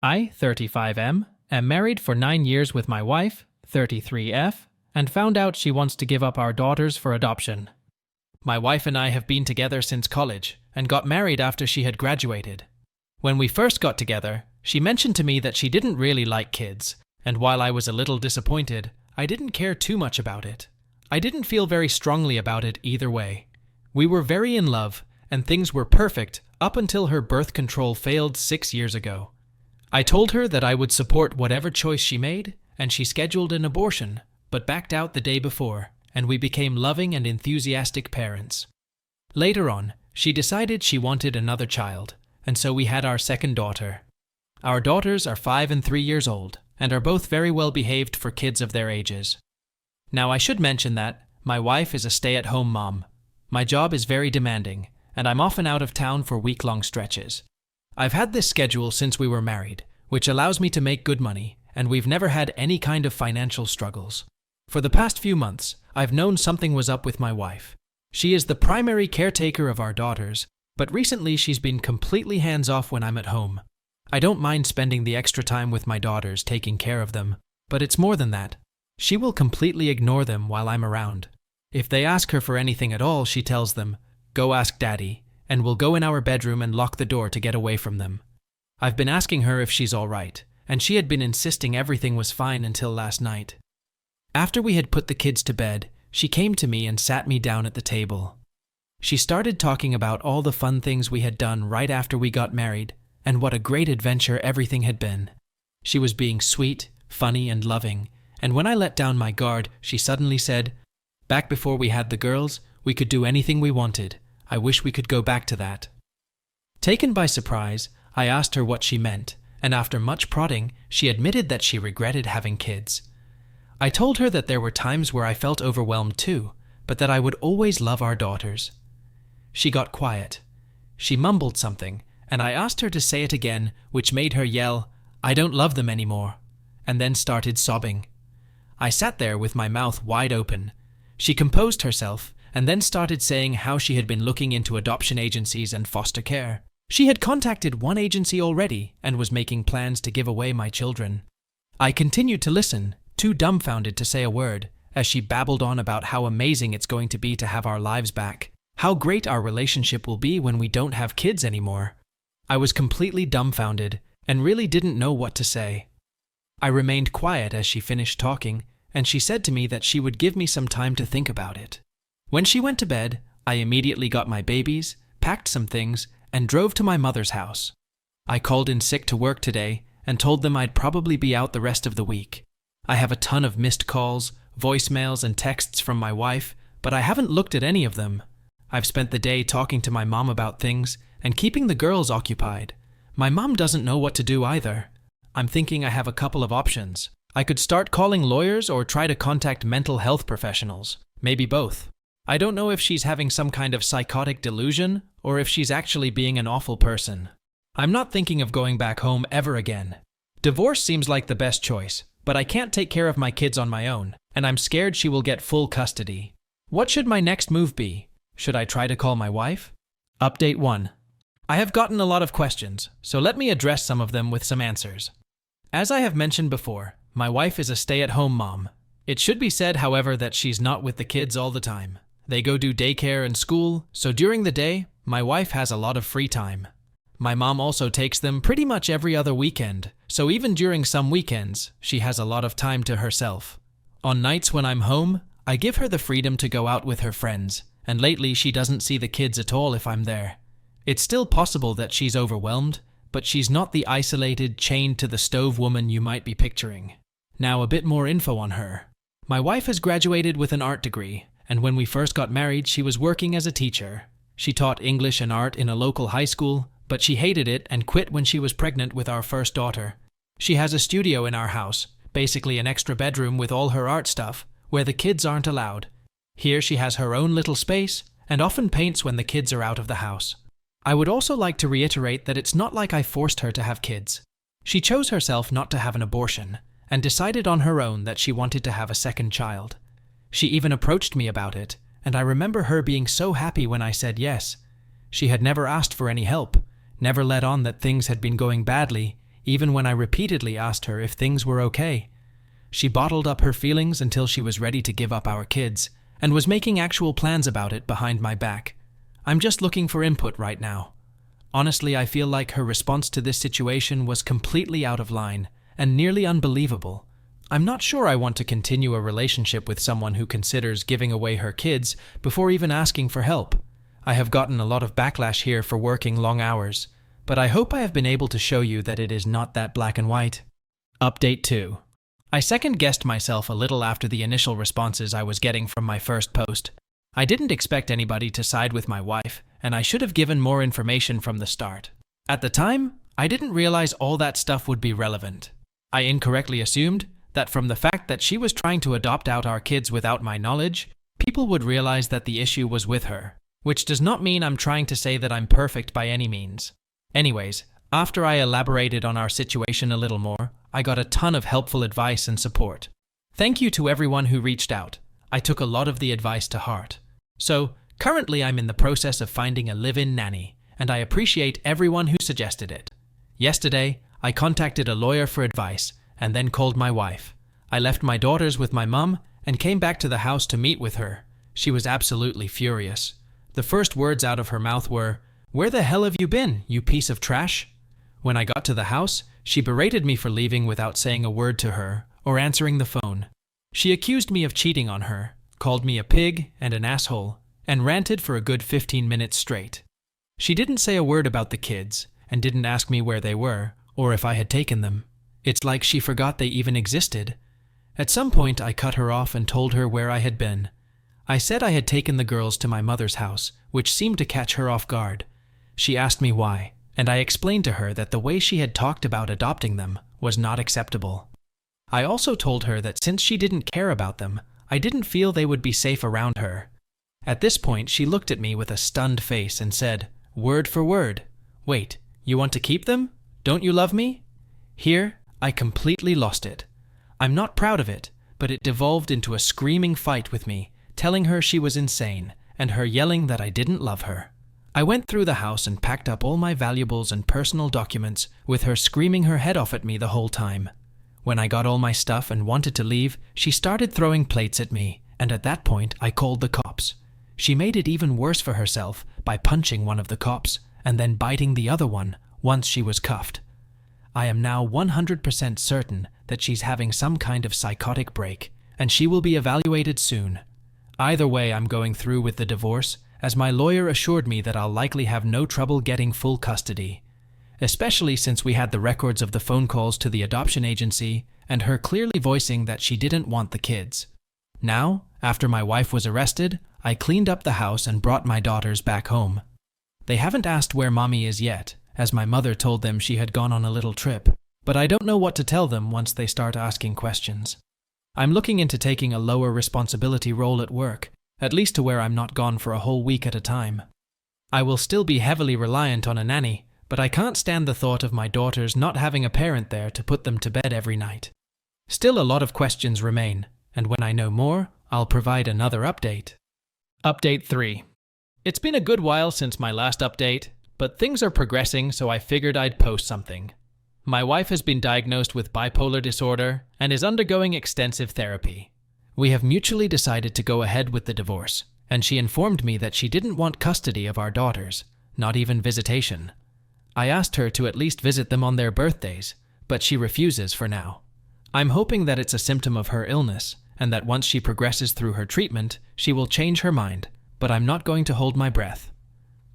I, 35M, am married for 9 years with my wife, 33F, and found out she wants to give up our daughters for adoption. My wife and I have been together since college and got married after she had graduated. When we first got together, she mentioned to me that she didn't really like kids, and while I was a little disappointed, I didn't care too much about it. I didn't feel very strongly about it either way. We were very in love, and things were perfect up until her birth control failed 6 years ago. I told her that I would support whatever choice she made, and she scheduled an abortion, but backed out the day before, and we became loving and enthusiastic parents. Later on, she decided she wanted another child, and so we had our second daughter. Our daughters are 5 and 3 years old, and are both very well behaved for kids of their ages. Now I should mention that my wife is a stay-at-home mom. My job is very demanding, and I'm often out of town for week-long stretches. I've had this schedule since we were married, which allows me to make good money, and we've never had any kind of financial struggles. For the past few months, I've known something was up with my wife. She is the primary caretaker of our daughters, but recently she's been completely hands-off when I'm at home. I don't mind spending the extra time with my daughters taking care of them, but it's more than that. She will completely ignore them while I'm around. If they ask her for anything at all, she tells them, "Go ask Daddy," and will go in our bedroom and lock the door to get away from them. I've been asking her if she's all right, and she had been insisting everything was fine until last night. After we had put the kids to bed, she came to me and sat me down at the table. She started talking about all the fun things we had done right after we got married, and what a great adventure everything had been. She was being sweet, funny, and loving, and when I let down my guard, she suddenly said, "Back before we had the girls, we could do anything we wanted. I wish we could go back to that." Taken by surprise, I asked her what she meant, and after much prodding, she admitted that she regretted having kids. I told her that there were times where I felt overwhelmed too, but that I would always love our daughters. She got quiet. She mumbled something, and I asked her to say it again, which made her yell, "I don't love them anymore," and then started sobbing. I sat there with my mouth wide open. She composed herself, and then started saying how she had been looking into adoption agencies and foster care. She had contacted one agency already and was making plans to give away my children. I continued to listen, too dumbfounded to say a word, as she babbled on about how amazing it's going to be to have our lives back, how great our relationship will be when we don't have kids anymore. I was completely dumbfounded and really didn't know what to say. I remained quiet as she finished talking, and she said to me that she would give me some time to think about it. When she went to bed, I immediately got my babies, packed some things, and drove to my mother's house. I called in sick to work today and told them I'd probably be out the rest of the week. I have a ton of missed calls, voicemails, and texts from my wife, but I haven't looked at any of them. I've spent the day talking to my mom about things and keeping the girls occupied. My mom doesn't know what to do either. I'm thinking I have a couple of options. I could start calling lawyers or try to contact mental health professionals, maybe both. I don't know if she's having some kind of psychotic delusion or if she's actually being an awful person. I'm not thinking of going back home ever again. Divorce seems like the best choice, but I can't take care of my kids on my own, and I'm scared she will get full custody. What should my next move be? Should I try to call my wife? Update 1. I have gotten a lot of questions, so let me address some of them with some answers. As I have mentioned before, my wife is a stay-at-home mom. It should be said, however, that she's not with the kids all the time. They go do daycare and school, so during the day, my wife has a lot of free time. My mom also takes them pretty much every other weekend, so even during some weekends, she has a lot of time to herself. On nights when I'm home, I give her the freedom to go out with her friends, and lately she doesn't see the kids at all if I'm there. It's still possible that she's overwhelmed, but she's not the isolated, chained-to-the-stove woman you might be picturing. Now a bit more info on her. My wife has graduated with an art degree, and when we first got married, she was working as a teacher. She taught English and art in a local high school, but she hated it and quit when she was pregnant with our first daughter. She has a studio in our house, basically an extra bedroom with all her art stuff, where the kids aren't allowed. Here she has her own little space, and often paints when the kids are out of the house. I would also like to reiterate that it's not like I forced her to have kids. She chose herself not to have an abortion, and decided on her own that she wanted to have a second child. She even approached me about it, and I remember her being so happy when I said yes. She had never asked for any help, never let on that things had been going badly, even when I repeatedly asked her if things were okay. She bottled up her feelings until she was ready to give up our kids, and was making actual plans about it behind my back. I'm just looking for input right now. Honestly, I feel like her response to this situation was completely out of line and nearly unbelievable. I'm not sure I want to continue a relationship with someone who considers giving away her kids before even asking for help. I have gotten a lot of backlash here for working long hours, but I hope I have been able to show you that it is not that black and white. Update 2. I second-guessed myself a little after the initial responses I was getting from my first post. I didn't expect anybody to side with my wife, and I should have given more information from the start. At the time, I didn't realize all that stuff would be relevant. I incorrectly assumed that from the fact that she was trying to adopt out our kids without my knowledge, people would realize that the issue was with her, which does not mean I'm trying to say that I'm perfect by any means. Anyways, after I elaborated on our situation a little more, I got a ton of helpful advice and support. Thank you to everyone who reached out. I took a lot of the advice to heart. So, currently I'm in the process of finding a live-in nanny, and I appreciate everyone who suggested it. Yesterday, I contacted a lawyer for advice, and then called my wife. I left my daughters with my mum, and came back to the house to meet with her. She was absolutely furious. The first words out of her mouth were, "Where the hell have you been, you piece of trash?" When I got to the house, she berated me for leaving without saying a word to her, or answering the phone. She accused me of cheating on her, called me a pig and an asshole, and ranted for a good 15 minutes straight. She didn't say a word about the kids, and didn't ask me where they were, or if I had taken them. It's like she forgot they even existed. At some point, I cut her off and told her where I had been. I said I had taken the girls to my mother's house, which seemed to catch her off guard. She asked me why, and I explained to her that the way she had talked about adopting them was not acceptable. I also told her that since she didn't care about them, I didn't feel they would be safe around her. At this point, she looked at me with a stunned face and said, word for word, "Wait, you want to keep them? Don't you love me?" Here, I completely lost it. I'm not proud of it, but it devolved into a screaming fight with me, telling her she was insane, and her yelling that I didn't love her. I went through the house and packed up all my valuables and personal documents, with her screaming her head off at me the whole time. When I got all my stuff and wanted to leave, she started throwing plates at me, and at that point I called the cops. She made it even worse for herself by punching one of the cops, and then biting the other one once she was cuffed. I am now 100% certain that she's having some kind of psychotic break, and she will be evaluated soon. Either way, I'm going through with the divorce, as my lawyer assured me that I'll likely have no trouble getting full custody. Especially since we had the records of the phone calls to the adoption agency and her clearly voicing that she didn't want the kids. Now, after my wife was arrested, I cleaned up the house and brought my daughters back home. They haven't asked where mommy is yet, as my mother told them she had gone on a little trip, but I don't know what to tell them once they start asking questions. I'm looking into taking a lower responsibility role at work, at least to where I'm not gone for a whole week at a time. I will still be heavily reliant on a nanny, but I can't stand the thought of my daughters not having a parent there to put them to bed every night. Still, a lot of questions remain, and when I know more, I'll provide another update. Update 3. It's been a good while since my last update, but things are progressing, so I figured I'd post something. My wife has been diagnosed with bipolar disorder and is undergoing extensive therapy. We have mutually decided to go ahead with the divorce, and she informed me that she didn't want custody of our daughters, not even visitation. I asked her to at least visit them on their birthdays, but she refuses for now. I'm hoping that it's a symptom of her illness, and that once she progresses through her treatment, she will change her mind, but I'm not going to hold my breath.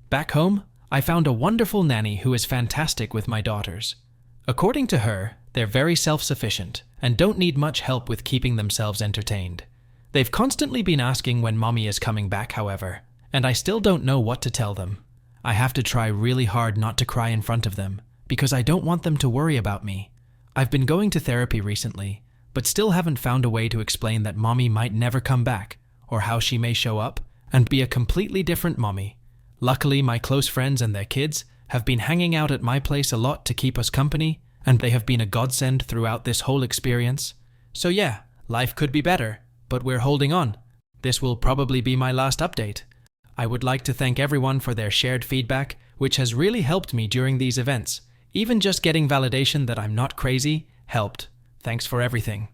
Back home, I found a wonderful nanny who is fantastic with my daughters. According to her, they're very self-sufficient and don't need much help with keeping themselves entertained. They've constantly been asking when mommy is coming back, however, and I still don't know what to tell them. I have to try really hard not to cry in front of them, because I don't want them to worry about me. I've been going to therapy recently, but still haven't found a way to explain that mommy might never come back, or how she may show up and be a completely different mommy. Luckily, my close friends and their kids have been hanging out at my place a lot to keep us company, and they have been a godsend throughout this whole experience. So yeah, life could be better, but we're holding on. This will probably be my last update. I would like to thank everyone for their shared feedback, which has really helped me during these events. Even just getting validation that I'm not crazy helped. Thanks for everything.